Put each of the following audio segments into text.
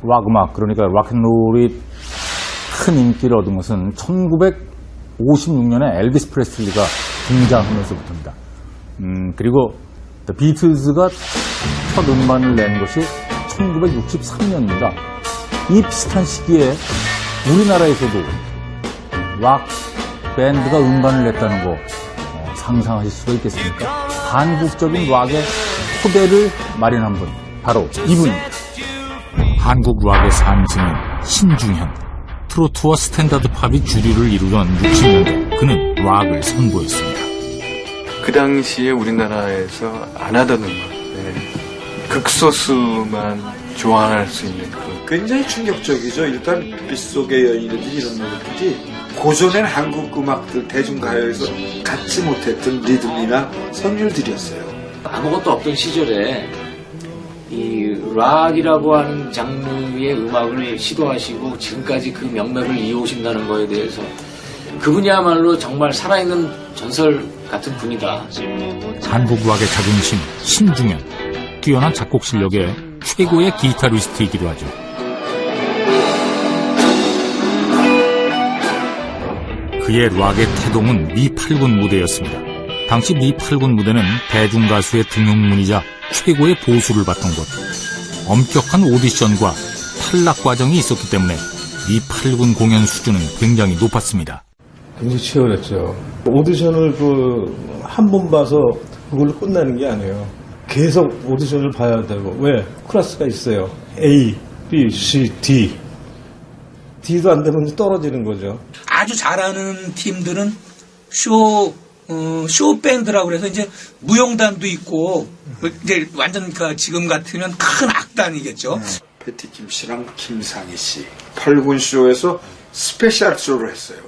락 음악, 그러니까 락앤롤이 큰 인기를 얻은 것은 1956년에 엘비스 프레슬리가 등장하면서부터입니다. 그리고 비틀즈가 첫 음반을 낸 것이 1963년입니다. 이 비슷한 시기에 우리나라에서도 락 밴드가 음반을 냈다는 거 상상하실 수가 있겠습니까? 한국적인 락의 토대를 마련한 분, 바로 이분입니다. 한국 락의 상징인 신중현. 트로트와 스탠다드 팝이 주류를 이루던 60년대 그는 락을 선보였습니다. 그 당시에 우리나라에서 안 하던 음악, 극소수만 좋아할 수 있는 굉장히 충격적이죠. 일단 빗속의 여인이라든지 이런 노래들이 고전의 한국 음악들 대중가요에서 갖지 못했던 리듬이나 선율들이었어요. 아무것도 없던 시절에 이 락이라고 하는 장르의 음악을 시도하시고 지금까지 그 명맥을 이어오신다는 거에 대해서 그분이야말로 정말 살아있는 전설 같은 분이다. 한국 락의 자존심 신중현. 뛰어난 작곡 실력의 최고의 기타리스트이기도 하죠. 그의 락의 태동은 미 8군 무대였습니다. 당시 미 8군 무대는 대중가수의 등용문이자 최고의 보수를 받던 곳. 엄격한 오디션과 탈락 과정이 있었기 때문에 미 8군 공연 수준은 굉장히 높았습니다. 굉장히 치열했죠. 오디션을 한 번 봐서 그걸로 끝나는 게 아니에요. 계속 오디션을 봐야 되고. 왜? 클래스가 있어요. A, B, C, D. D도 안 되면 떨어지는 거죠. 아주 잘하는 팀들은 쇼밴드라고 그래서 이제 무용단도 있고, 이제 완전 지금 같으면 큰 악단이겠죠. 패티 김 씨랑 김상희 씨. 8군 쇼에서 스페셜 쇼를 했어요.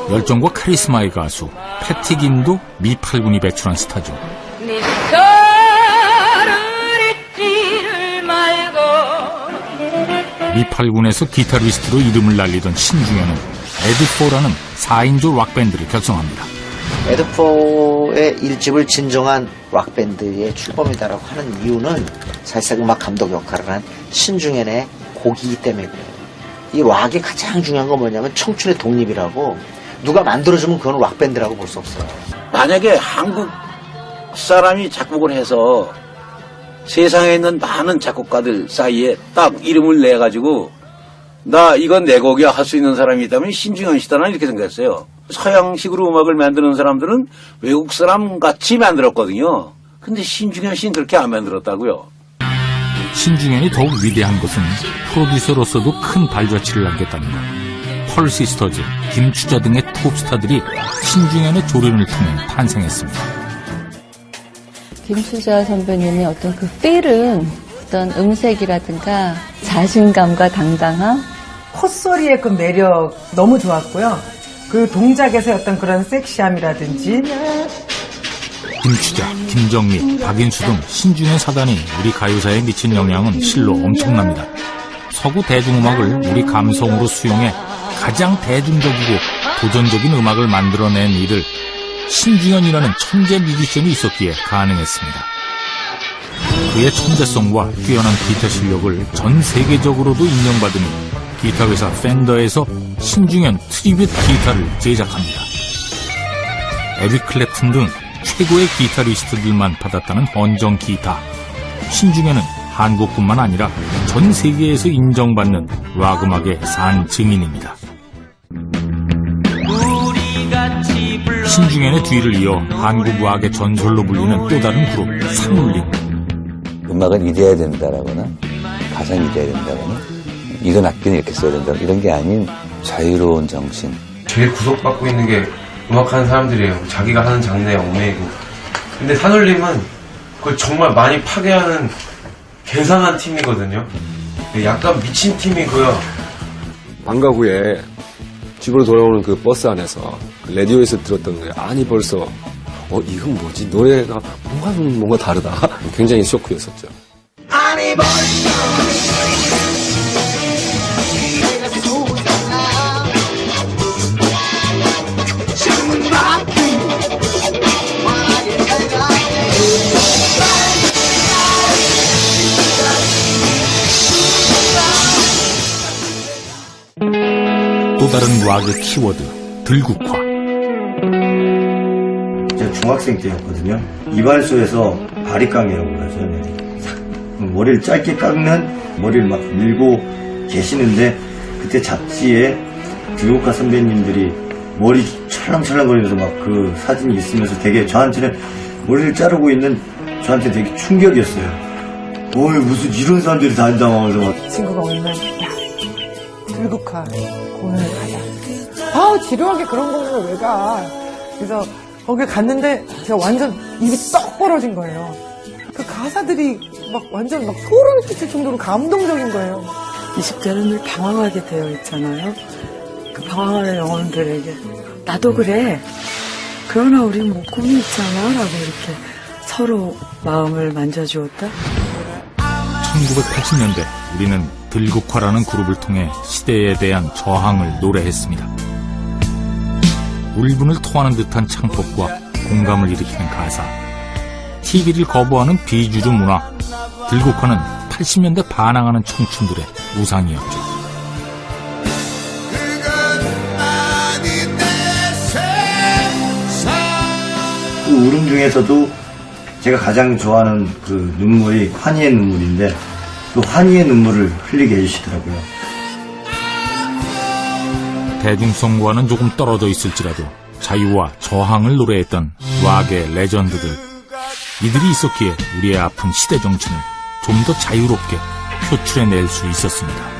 열정과 카리스마의 가수 패티 김도 미 8군이 배출한 스타죠. 미 8군에서 기타리스트로 이름을 날리던 신중현은 에드포라는 4인조 락밴드를 결성합니다. 에드포의 1집을 진정한 락밴드의 출범이다라고 하는 이유는 사실상 음악 감독 역할을 한 신중현의 곡이기 때문에 그래요. 이 락의 가장 중요한 건 뭐냐면 청춘의 독립이라고 누가 만들어주면 그건 락밴드라고 볼 수 없어요. 만약에 한국 사람이 작곡을 해서 세상에 있는 많은 작곡가들 사이에 딱 이름을 내가지고 나 이건 내 곡이야 할 수 있는 사람이 있다면 신중현 씨다 이렇게 생각했어요. 서양식으로 음악을 만드는 사람들은 외국 사람 같이 만들었거든요. 근데 신중현 씨는 그렇게 안 만들었다고요. 신중현이 더욱 위대한 것은 프로듀서로서도 큰 발자취를 남겼답니다. 펄 시스터즈, 김추자 등의 톱스타들이 신중현의 조련을 통해 탄생했습니다. 김추자 선배님의 어떤 그 필은 어떤 음색이라든가 자신감과 당당함, 콧소리의 그 매력 너무 좋았고요. 그 동작에서 어떤 그런 섹시함이라든지. 김추자, 김정미, 박인수 등 신중현 사단이 우리 가요사에 미친 영향은 실로 엄청납니다. 서구 대중음악을 우리 감성으로 수용해 가장 대중적이고 도전적인 음악을 만들어낸 이들 신중현이라는 천재 뮤지션이 있었기에 가능했습니다. 그의 천재성과 뛰어난 기타 실력을 전 세계적으로도 인정받으니 기타 회사 팬더에서 신중현 트리뷰트 기타를 제작합니다. 에릭 클랩튼 등 최고의 기타리스트들만 받았다는 헌정 기타. 신중현은 한국뿐만 아니라 전 세계에서 인정받는 락 음악의 산 증인입니다. 신중현의 뒤를 이어 한국 락의 전설로 불리는 또 다른 그룹 산울림. 음악은 이래야 된다라거나 가사는 이래야 된다거나 이런 악기는 이렇게 써야 된다 이런 게 아닌 자유로운 정신. 제일 구속받고 있는 게 음악하는 사람들이에요. 자기가 하는 장르에 얽매이고. 근데 산울림은 그걸 정말 많이 파괴하는 굉장한 팀이거든요. 약간 미친 팀이고요. 방과 후에 집으로 돌아오는 그 버스 안에서 그 라디오에서 들었던 거예요. 아니 벌써 이건 뭐지? 노래가 뭔가 다르다. 굉장히 쇼크였었죠. 아니 벌써 다른 락의 키워드, 들국화. 제가 중학생 때였거든요. 이발소에서 바리깡이라고 하죠. 머리를 짧게 깎는 머리를 막 밀고 계시는데 그때 잡지에 들국화 선배님들이 머리 찰랑찰랑거리면서 막 그 사진이 있으면서 되게 저한테는 머리를 자르고 있는 저한테 되게 충격이었어요. 무슨 이런 사람들이 다닌다고 하면서 친구가 오면 야 들국화 공연을 가자. 아 지루하게 그런 공연을 왜 가. 그래서 거기 갔는데 제가 완전 입이 떡 벌어진 거예요. 그 가사들이 막 완전 막 소름이 끼칠 정도로 감동적인 거예요. 20대는 늘 방황하게 되어 있잖아요. 그 방황하는 영혼들에게 나도 그래. 그러나 우린 뭐 꿈이 있잖아 라고 이렇게 서로 마음을 만져주었다. 1980년대 우리는 들국화라는 그룹을 통해 시대에 대한 저항을 노래했습니다. 울분을 토하는 듯한 창법과 공감을 일으키는 가사, TV를 거부하는 비주류 문화, 들국화는 80년대 반항하는 청춘들의 우상이었죠. 그 울음 중에서도 제가 가장 좋아하는 그 눈물이 환희의 눈물인데 그 환희의 눈물을 흘리게 해주시더라고요. 대중성과는 조금 떨어져 있을지라도 자유와 저항을 노래했던 락의 레전드들. 이들이 있었기에 우리의 아픈 시대 정신을 좀 더 자유롭게 표출해낼 수 있었습니다.